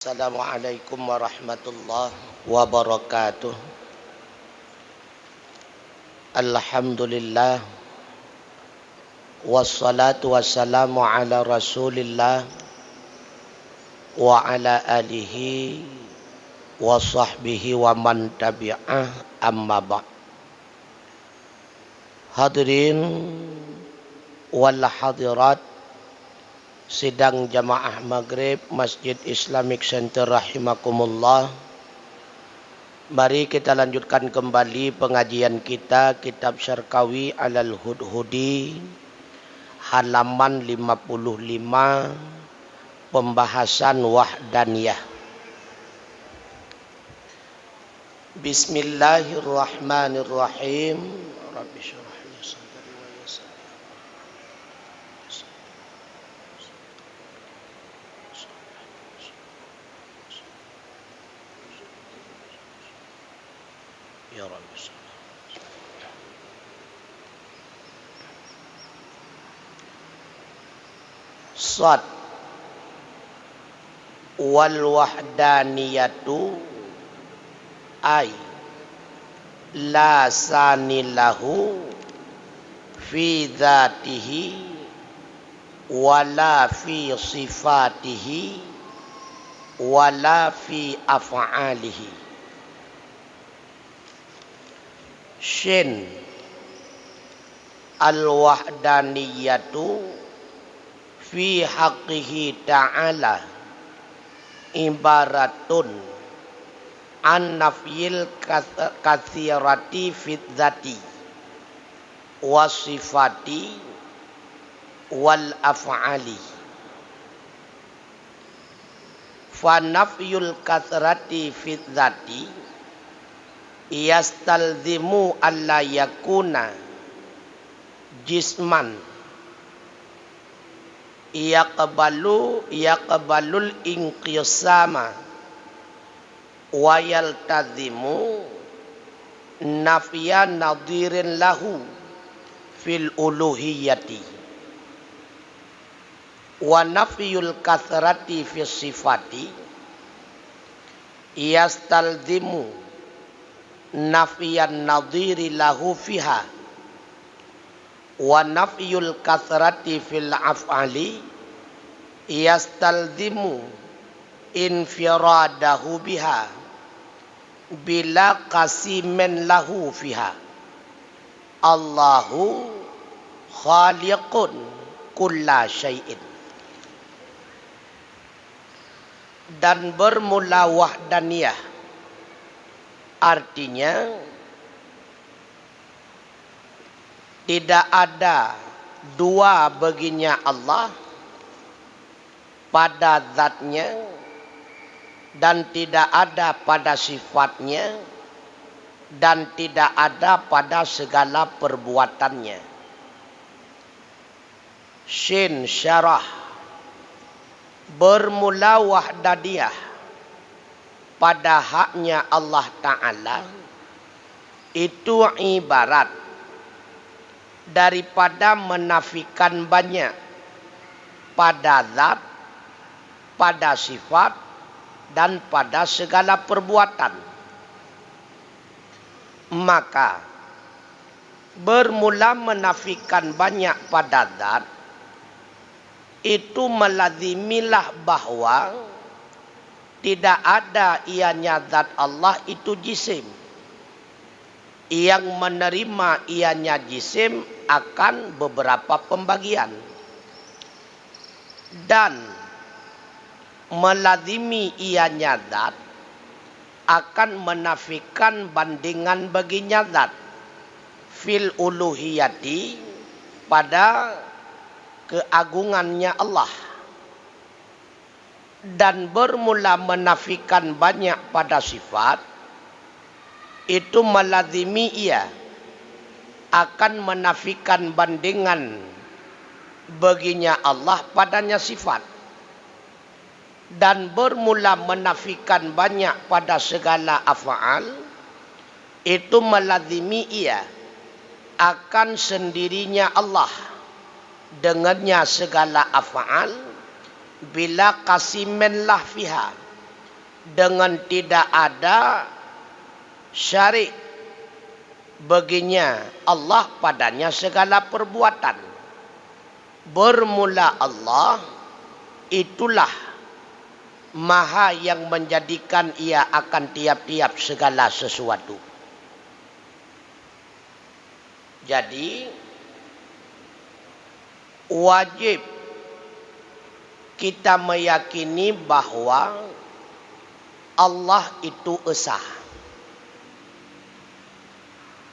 Assalamualaikum warahmatullahi wabarakatuh. Alhamdulillah. Wassalatu wassalamu ala rasulillah wa ala alihi wa sahbihi wa man tabi'ah amma ba'd. Hadirin wal hadirat sidang jamaah maghrib Masjid Islamic Center rahimakumullah. Mari kita lanjutkan kembali pengajian kita kitab Syarqawi alal Hudhudi halaman 55, pembahasan wahdaniyah. Bismillahirrahmanirrahim. Rabbi syrah li sadri wa yassir. Ya Rabbi. Sad wal wahdaniyatu ay la sanilahu fi dzatihi wala fi sifatihi wala fi af'alihi. Shin al-wahdaniyatu fi haqqihi ta'ala ibaratun an nafyil katsirati fit dzati wasifati wal af'ali. Fa nafyul katsirati fit dzati yastalzimu alla yakuna jisman yaqbalul inqisama wa yaltazimu nafya nadhirin lahu fil uluhiyati wa nafyul kathrati fis sifati yastalzimu nafyan nadhiri lahu fiha wa nafyul kathrati fil af'ali yastalzimu infiradahu biha bila qasimin lahu fiha. Allahu khaliqun kulla syai'in. Dan bermula wahdaniyah artinya tidak ada dua baginya Allah pada zatnya dan tidak ada pada sifatnya dan tidak ada pada segala perbuatannya. Shin syarah bermula wahdaniyah pada haknya Allah Ta'ala itu ibarat daripada menafikan banyak pada zat, pada sifat dan pada segala perbuatan. Maka bermula menafikan banyak pada zat itu melazimilah bahwa tidak ada ianya zat Allah itu jisim. Yang menerima ianya jisim akan beberapa pembagian. Dan melazimi ianya zat akan menafikan bandingan baginya zat. Fil uluhiyati pada keagungannya Allah. Dan bermula menafikan banyak pada sifat itu melazimi ia akan menafikan bandingan baginya Allah padanya sifat. Dan bermula menafikan banyak pada segala af'al itu melazimi ia akan sendirinya Allah dengannya segala af'al bila qasimin lah fiha dengan tidak ada syarik baginya Allah padanya segala perbuatan. Bermula Allah, itulah Maha yang menjadikan ia akan tiap-tiap segala sesuatu. Jadi wajib kita meyakini bahwa Allah itu esa.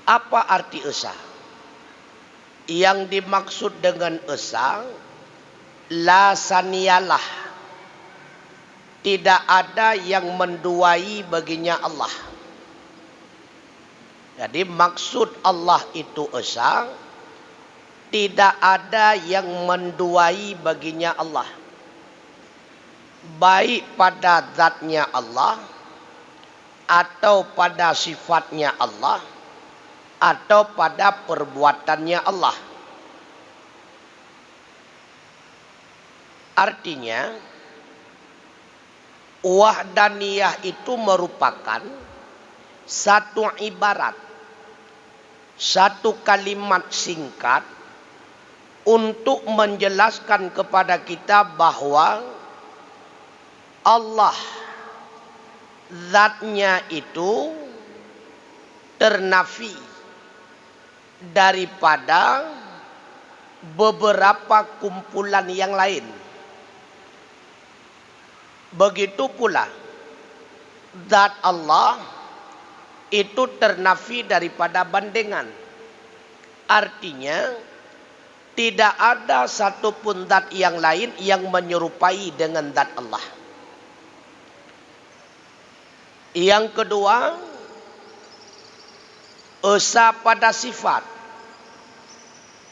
Apa arti esa? Yang dimaksud dengan esa, la saniyalah. Tidak ada yang menduai baginya Allah. Jadi maksud Allah itu esa, tidak ada yang menduai baginya Allah. Baik pada zatnya Allah, atau pada sifatnya Allah, atau pada perbuatannya Allah. Artinya, wahdaniyah itu merupakan satu ibarat, satu kalimat singkat untuk menjelaskan kepada kita bahwa Allah zatnya itu ternafi daripada beberapa kumpulan yang lain. Begitu pula zat Allah itu ternafi daripada bandingan. Artinya tidak ada satupun zat yang lain yang menyerupai dengan zat Allah. Yang kedua, esa pada sifat.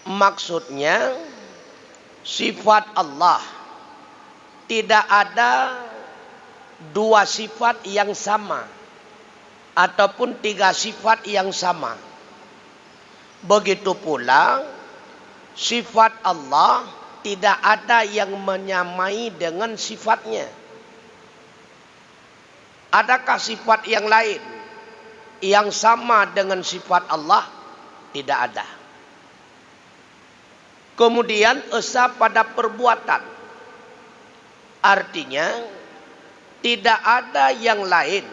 Maksudnya sifat Allah tidak ada dua sifat yang sama ataupun tiga sifat yang sama. Begitu pula sifat Allah tidak ada yang menyamai dengan sifatnya. Adakah sifat yang lain yang sama dengan sifat Allah? Tidak ada. Kemudian esa pada perbuatan. Artinya tidak ada yang lain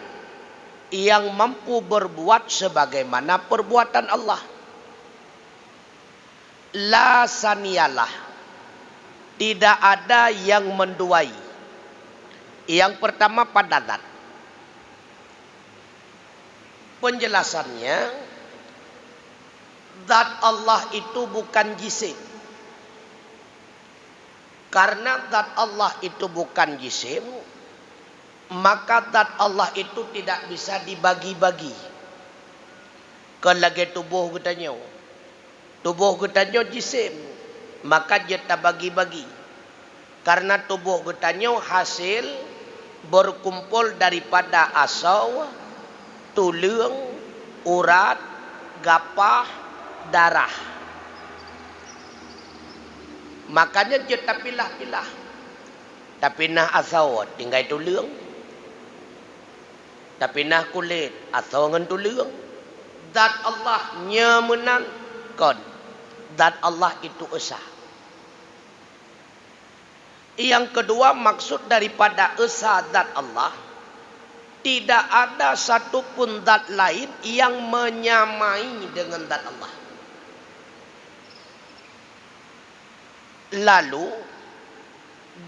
yang mampu berbuat sebagaimana perbuatan Allah. La saniyalah. Tidak ada yang menduai. Yang pertama pada zat. Penjelasannya, zat Allah itu bukan jisim. Karena zat Allah itu bukan jisim, maka zat Allah itu tidak bisa dibagi-bagi. Kelagi tubuh katanya. Tubuh katanya jisim, maka dia tak bagi-bagi. Karena tubuh katanya hasil berkumpul daripada asau, tulang, urat, gapah, darah. Makanya dia tak pilah-pilah. Tapi nah asau tinggal tulang. Tapi nah kulit asau dengan tulang. Zat Allah nyamenan kon. Zat Allah itu esa. Yang kedua, maksud daripada esa zat Allah, tidak ada satupun zat lain yang menyamai dengan zat Allah. Lalu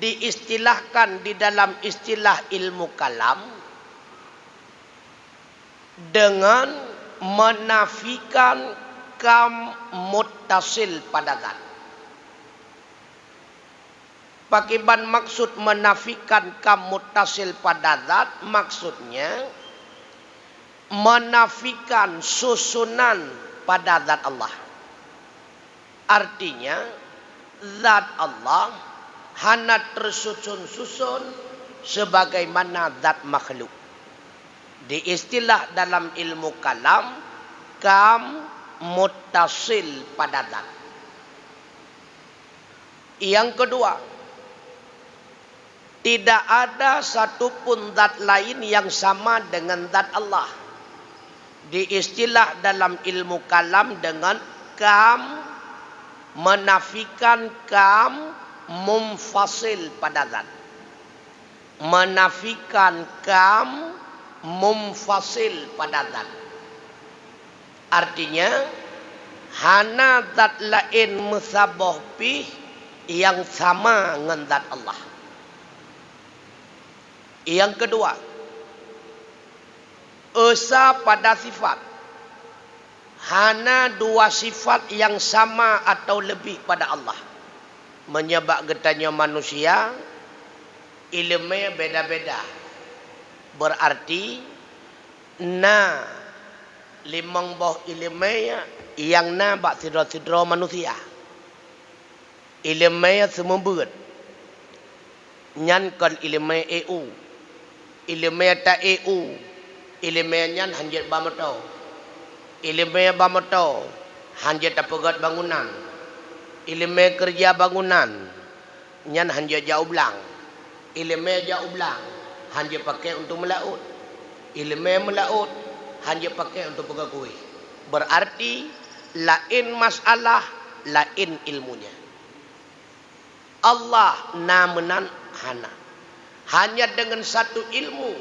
diistilahkan di dalam istilah ilmu kalam dengan menafikan kam muttasil pada zat. Pakiban maksud menafikan kam muttasil pada zat, maksudnya menafikan susunan pada zat Allah. Artinya zat Allah hanya tersusun-susun sebagaimana zat makhluk. Di istilah dalam ilmu kalam, kam muttasil pada zat. Yang kedua, Tidak ada satupun zat lain yang sama dengan zat Allah. Diistilah dalam ilmu kalam dengan kam, menafikan kam mumfasil pada zat. Menafikan kam mumfasil pada zat. Artinya hana zat lain musabah bih yang sama dengan zat Allah. Yang kedua, esa pada sifat. Hana dua sifat yang sama atau lebih pada Allah. Menyebab getanya manusia, ilmunya beda-beda. Berarti, na limang boh ilmunya yang na bak sidra-sidra manusia. Ilmunya semua berat. Nyan kan ilmu EU. Ilmu ta EU. Ilmu nyan hanjat bamoto. Ilmu bamoto hanjat pegat bangunan. Ilmu kerja bangunan nyan hanjat jauh belang. Ilmu jauh belang hanjat pakai untuk melaut. Ilmu melaut hanjat pakai untuk pegat kuih. Berarti lain masalah, lain ilmunya. Allah namenan hana. Hanya dengan satu ilmu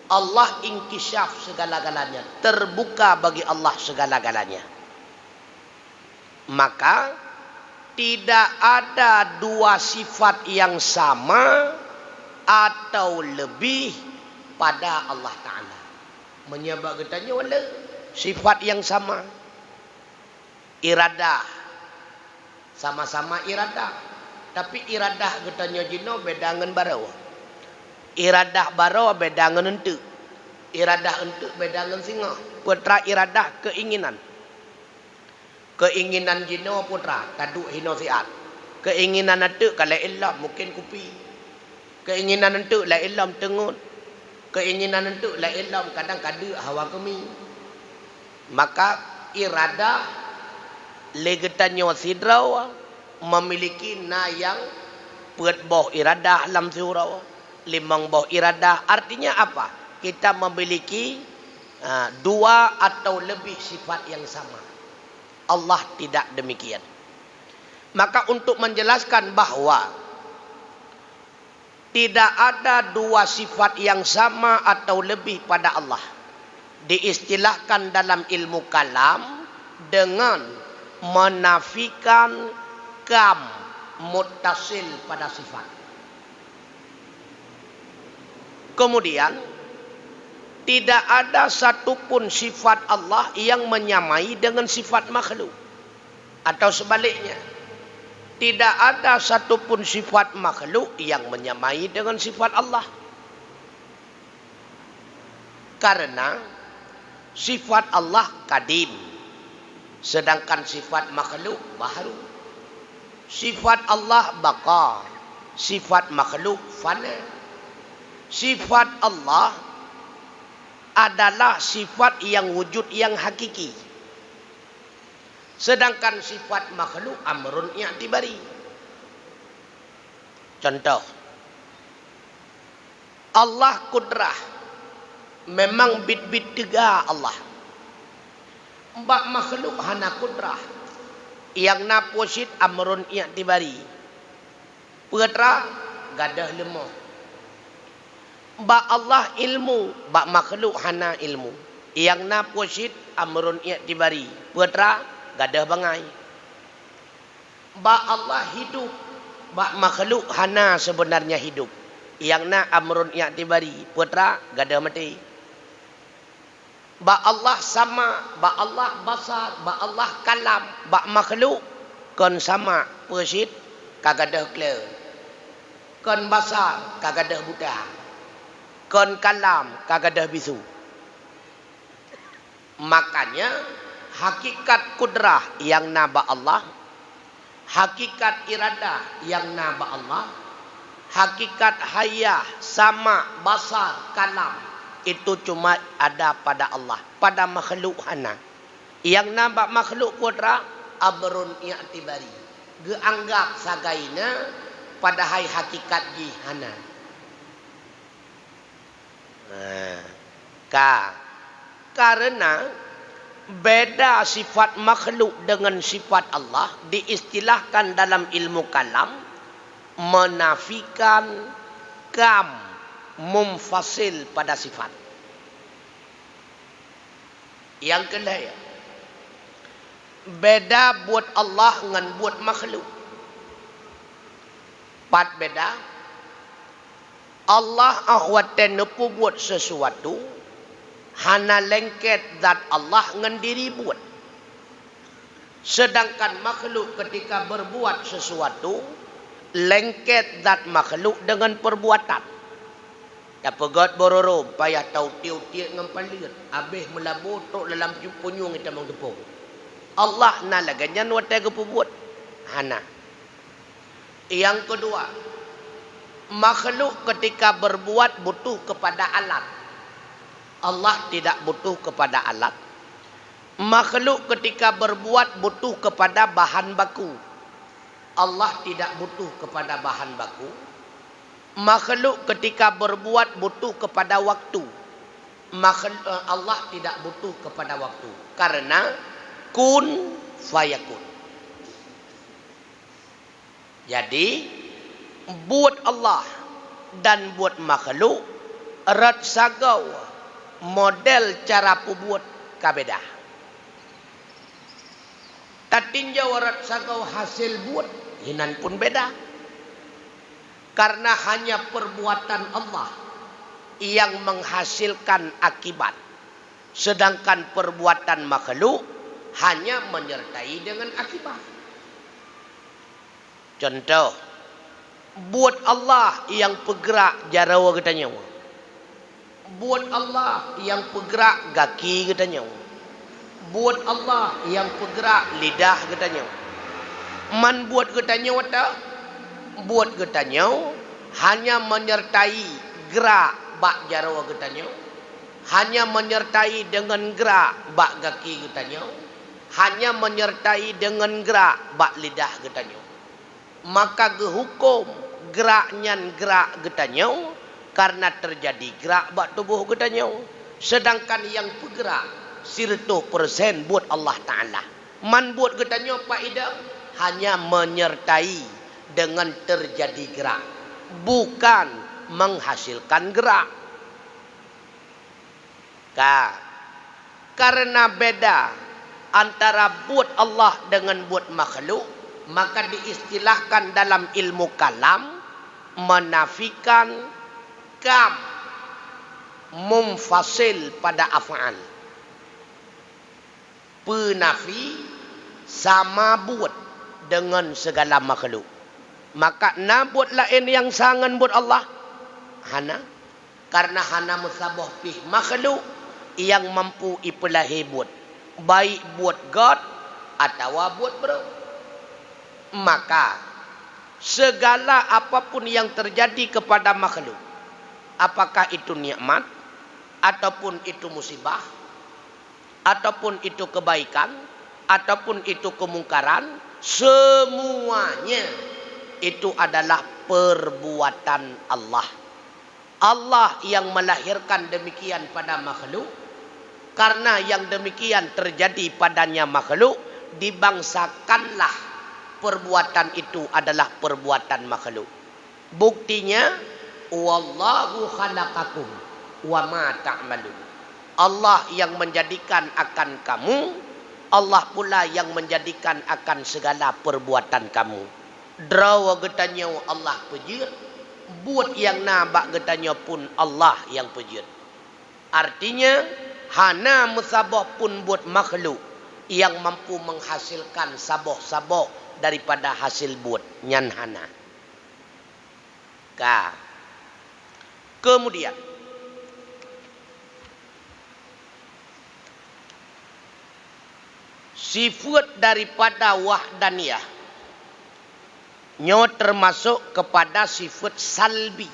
Allah inkishaf segala-galanya, terbuka bagi Allah segala-galanya. Maka tidak ada dua sifat yang sama atau lebih pada Allah Ta'ala. Menyebab katanya wala sifat yang sama. Iradah, sama-sama iradah. Tapi iradah katanya jino beda dengan barau. Iradah barau beda dengan entuk. Iradah entuk beda dengan singa. Putra iradah keinginan. Keinginan jino putra taduk hino siat. Keinginan entuk kalau ilam mungkin kupi. Keinginan entuk la ilam tengut. Keinginan entuk la ilam kadang kada hawa kemi. Maka iradah legetannya sidraw memiliki na yang buat boh iradah lam surau. Limang boh iradah artinya apa? Kita memiliki dua atau lebih sifat yang sama. Allah tidak demikian. Maka untuk menjelaskan bahawa tidak ada dua sifat yang sama atau lebih pada Allah, diistilahkan dalam ilmu kalam dengan menafikan kam muttasil pada sifat. Kemudian tidak ada satupun sifat Allah yang menyamai dengan sifat makhluk. Atau sebaliknya, tidak ada satupun sifat makhluk yang menyamai dengan sifat Allah. Karena sifat Allah kadim, sedangkan sifat makhluk baharu. Sifat Allah baqa, sifat makhluk fana. Sifat Allah adalah sifat yang wujud yang hakiki. Sedangkan sifat makhluk amrun i'tibari. Contoh, Allah kudrah. Memang bit-bit tiga Allah. Mbak makhluk hana kudrah. Yang naposit amrun i'tibari. Putra gadah lemah. Ba Allah ilmu, ba makhluk hana ilmu. Yang na posit amrun i'tibari. Putra gadah bangai. Ba Allah hidup, ba makhluk hana sebenarnya hidup. Yang na amrun i'tibari. Putra gadah mati. Ba Allah sama, ba Allah basar, ba Allah kalam, ba makhluk kon sama posit kagadah kleur. Kon basar kagadah buta. Kon kalam kagadah bisu. Makanya hakikat kudrah yang naba Allah, hakikat iradah yang naba Allah, hakikat hayah sama basar kalam itu cuma ada pada Allah, pada makhluk hana. Yang naba makhluk kudrah abrun i'tibari. Geanggap sagaina padahal hakikat jihana. Karena beda sifat makhluk dengan sifat Allah diistilahkan dalam ilmu kalam menafikan kam mumfasil pada sifat. Yang kedua ya, beda buat Allah dengan buat makhluk. Pat beda. Allah ahwatan nepu buat sesuatu, hana lengket zat Allah dengan diri buat. Sedangkan makhluk ketika berbuat sesuatu, lengket zat makhluk dengan perbuatan. Ya pegat bororo, payah tahu tiup-tiup dengan palir. Habis melabur tok dalam punyung kita mengdepung. Allah na laganyan watai kepubuat. Hana. Yang kedua, makhluk ketika berbuat butuh kepada alat. Allah tidak butuh kepada alat. Makhluk ketika berbuat butuh kepada bahan baku. Allah tidak butuh kepada bahan baku. Makhluk ketika berbuat butuh kepada waktu. Allah tidak butuh kepada waktu. Karena kun fayakun. Jadi buat Allah dan buat makhluk rat sagau model cara pubuat kabeda. Tatinjau rat sagau hasil buat hinan pun beda. Karena hanya perbuatan Allah yang menghasilkan akibat. Sedangkan perbuatan makhluk hanya menyertai dengan akibat. Contoh, buat Allah yang bergerak jarawa katanya. Buat Allah yang bergerak kaki katanya. Buat Allah yang bergerak lidah katanya. Man buat katanya wata? Buat katanya hanya menyertai gerak bak jarawa katanya. Hanya menyertai dengan gerak bak kaki katanya. Hanya menyertai dengan gerak bak lidah katanya. Maka gehukum geraknya gerak getanya karena terjadi gerak bak tubuh getanya. Sedangkan yang bergerak 100% buat Allah Ta'ala. Man buat getanya faedah hanya menyertai dengan terjadi gerak, bukan menghasilkan gerak. Karena beda antara buat Allah dengan buat makhluk, maka diistilahkan dalam ilmu kalam menafikan kam mumfasil pada af'al. Penafi sama buat dengan segala makhluk. Maka na buat lain yang sangan buat Allah. Hana. Karena hana musabah pih makhluk yang mampu ipelahi buat. Baik buat God atau buat bro. Maka segala apapun yang terjadi kepada makhluk, apakah itu nikmat ataupun itu musibah ataupun itu kebaikan ataupun itu kemungkaran, semuanya itu adalah perbuatan Allah. Allah yang melahirkan demikian pada makhluk. Karena yang demikian terjadi padanya makhluk, dibangsakanlah perbuatan itu adalah perbuatan makhluk. Buktinya, wallahu khalaqakum wa ma ta'malun. Allah yang menjadikan akan kamu, Allah pula yang menjadikan akan segala perbuatan kamu. Drawa getanya Allah pejir, buat yang nabak getanya pun Allah yang pejir. Artinya, hana musabah pun buat makhluk yang mampu menghasilkan saboh-saboh daripada hasil buat nyan hana. Kemudian sifat daripada wahdaniyah nyo termasuk kepada sifat salbi.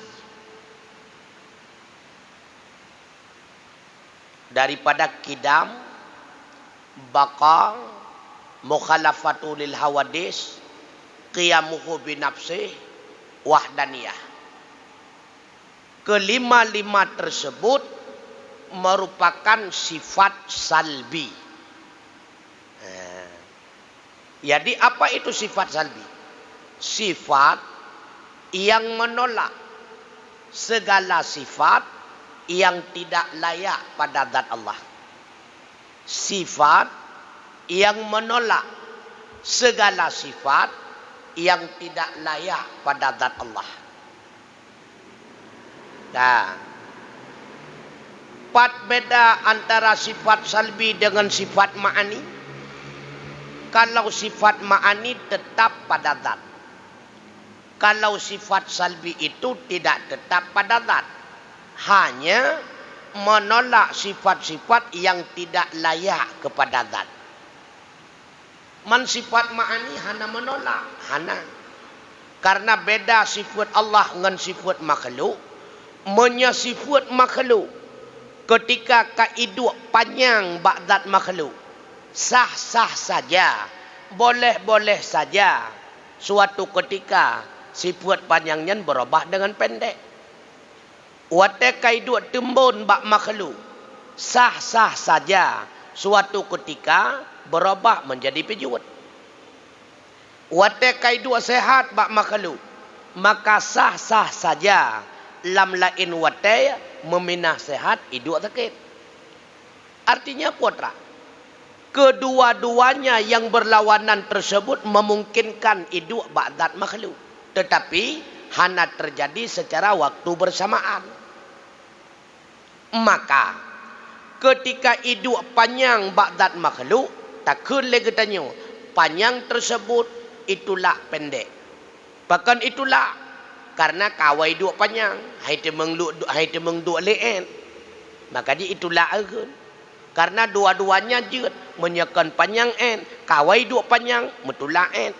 Daripada kidam, baqa, mukhalafatu lil hawadis, qiyamuhu binafsih, wahdaniyah. Kelima-lima tersebut merupakan sifat salbi. Jadi apa itu sifat salbi? Sifat yang menolak segala sifat yang tidak layak pada zat Allah. Sifat yang menolak segala sifat yang tidak layak pada zat Allah. Nah, beda antara sifat salbi dengan sifat ma'ani. Kalau sifat ma'ani tetap pada zat. Kalau sifat salbi itu tidak tetap pada zat. Hanya menolak sifat-sifat yang tidak layak kepada zat. Man sifat ma'ani hana menolak. Hana. Karena beda sifat Allah dengan sifat makhluk. Menyasifat makhluk. Ketika kaiduk panjang bak zat makhluk. Sah-sah saja, boleh-boleh saja. Suatu ketika sifat panjangnya berubah dengan pendek. Wate kaiduk tembun bak makhluk, sah-sah saja. Suatu ketika berubah menjadi pejut. Wate kaiduk sehat bak makhluk, maka sah-sah saja. Lam lain wate meminah sehat iduk sakit. Artinya putra. Kedua-duanya yang berlawanan tersebut memungkinkan hidup ba'dat makhluk. Tetapi hanya terjadi secara waktu bersamaan. Maka ketika hidup panjang ba'dat makhluk, takkan lagi tanya, panjang tersebut itulah pendek. Bahkan itulah karena kawai hidup panjang, hai temeng duk le'en. Maka dia itulah agun. Karena dua-duanya jut menyekan panjang en, kawai dua panjang metulak en.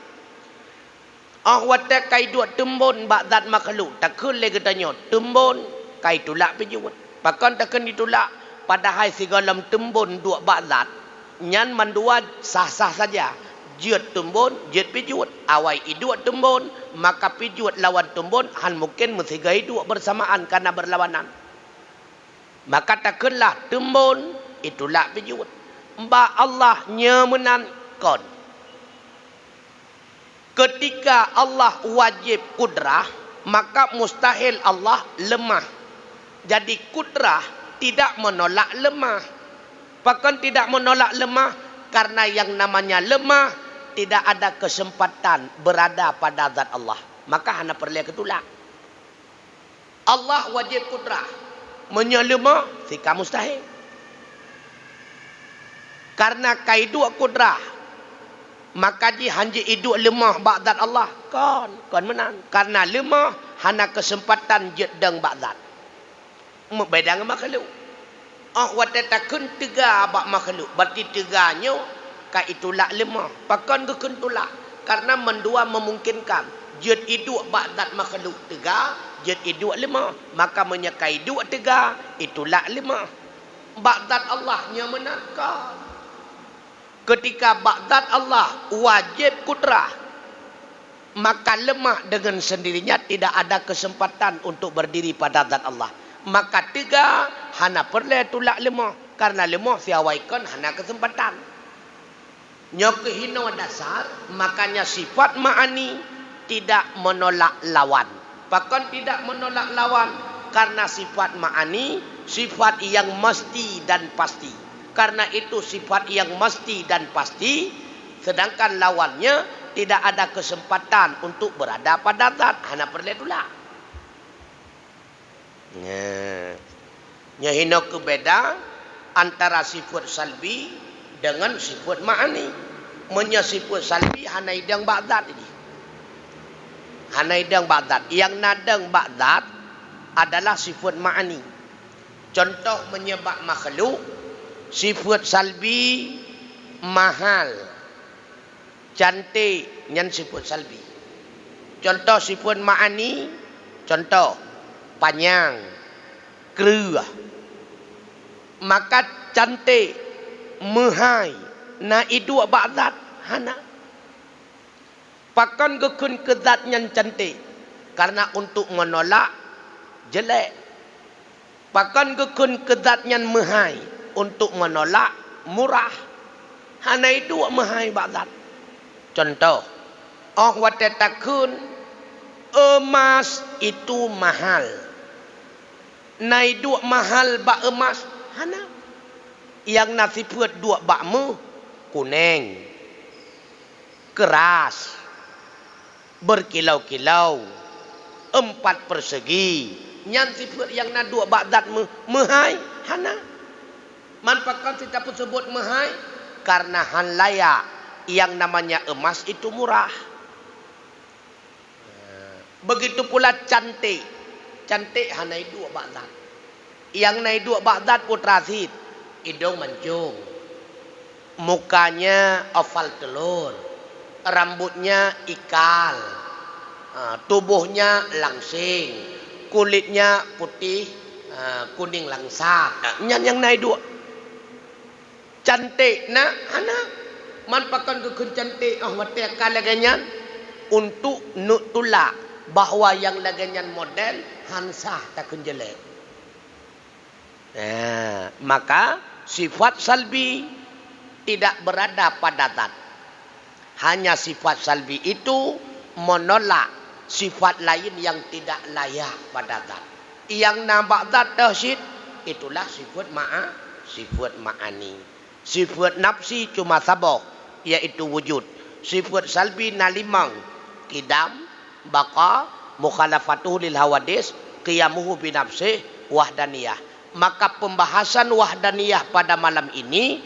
Wate kai dua tembun bak zat makhluk, takkan lagi tanya tembun kai tulak pejut. Bahkan takkan ditulak padahal segala tembun dua bak zat, nyan mandua sah-sah saja. Jut tembun, jut pejut. Awai idua tembun, maka pejut lawan tembun han mungkin mesigai dua bersamaan karena berlawanan. Maka takkanlah tembun itulah pejut. Mbak Allah nyemenankan. Ketika Allah wajib kudrah, maka mustahil Allah lemah. Jadi kudrah tidak menolak lemah. Bahkan tidak menolak lemah karena yang namanya lemah tidak ada kesempatan berada pada zat Allah. Maka hanya perlu ketulak. Allah wajib kudrah. Menyelemah sika mustahil. Karena kaiduk kudrah, maka dia hanya iduk lemah ba'dat Allah. Kan menang. Karena lemah hanya kesempatan jedang ba'dat. Beda dengan makhluk. Wate takun tega bak makhluk. Berarti teganya ka itulah lemah. Bahkan kekun tulak. Karena mendua memungkinkan. Jed iduk ba'dat makhluk tega, jed iduk lemah. Maka menyekai iduk tega, itulah lemah. Ba'dat Allahnya menangkan. Ketika ba'dat Allah wajib kudrah, maka lemah dengan sendirinya tidak ada kesempatan untuk berdiri pada zat Allah. Maka tiga hana perlu tulak lemah. Karena lemah siawaikan hana kesempatan. Nyokehino dasar, makanya sifat ma'ani tidak menolak lawan. Bahkan tidak menolak lawan. Karena sifat ma'ani, sifat yang mesti dan pasti. Karena itu sifat yang mesti dan pasti, sedangkan lawannya tidak ada kesempatan untuk berada pada zat. Hanya perlu itulah. Nyahino kebeda antara sifat salbi dengan sifat ma'ani. Sifat salbi hanya idang ba'dat ini. Hanya idang ba'dat. Yang nadang ba'dat adalah sifat ma'ani. Contoh menyebab makhluk. Sifat salbi mahal, cantik, nyan sifat salbi. Contoh sifat ma'ani, contoh panjang, kerah. Maka cantik, mahal, na itu ba'dat hana. Pakan gekun ke zat nyan cantik. Karena untuk menolak jelek. Bahkan kekun kedatnya mahai. Untuk menolak murah. Hanai dua mahai badat. Contoh. Oh watetakun. Emas itu mahal. Nai dua mahal bak emas. Hana. Yang nasi buat dua bakmu. Kuning. Keras. Berkilau-kilau. 4 persegi. Yang sifat yang na dua bakdat mahai. Hana. Manfaatkan kita pun sebut mahai. Karena han layak. Yang namanya emas itu murah. Begitu pula cantik. Cantik hanai dua Baghdad. Yang naik dua Baghdad putra Sid. Hidung mancung. Mukanya oval telur. Rambutnya ikal. Tubuhnya langsing. Kulitnya putih. Kuning langsat. Yang naik dua. Cantik nak anak. Manfaatkan kekun cantik. Watekan laganya. Untuk nutulak. Bahawa yang laganyan model hansah takun jelek. Maka sifat salbi tidak berada pada zat. Hanya sifat salbi itu menolak sifat lain yang tidak layak pada zat. Yang nampak zat tauhid itulah sifat sifat ma'ani. Sifat nafsi cuma sabah, yaitu wujud. Sifat salbi nalimang, kidam, baqa, mukhalafatuhu lil hawadis, qiyamuhu binafsih, wahdaniyah. Maka pembahasan wahdaniyah pada malam ini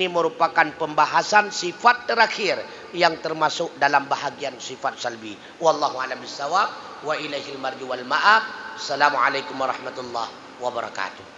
merupakan pembahasan sifat terakhir yang termasuk dalam bahagian sifat salbi. Wallahu a'lam bissawab wa ilaihil marji wal ma'ab. Assalamualaikum warahmatullahi wabarakatuh.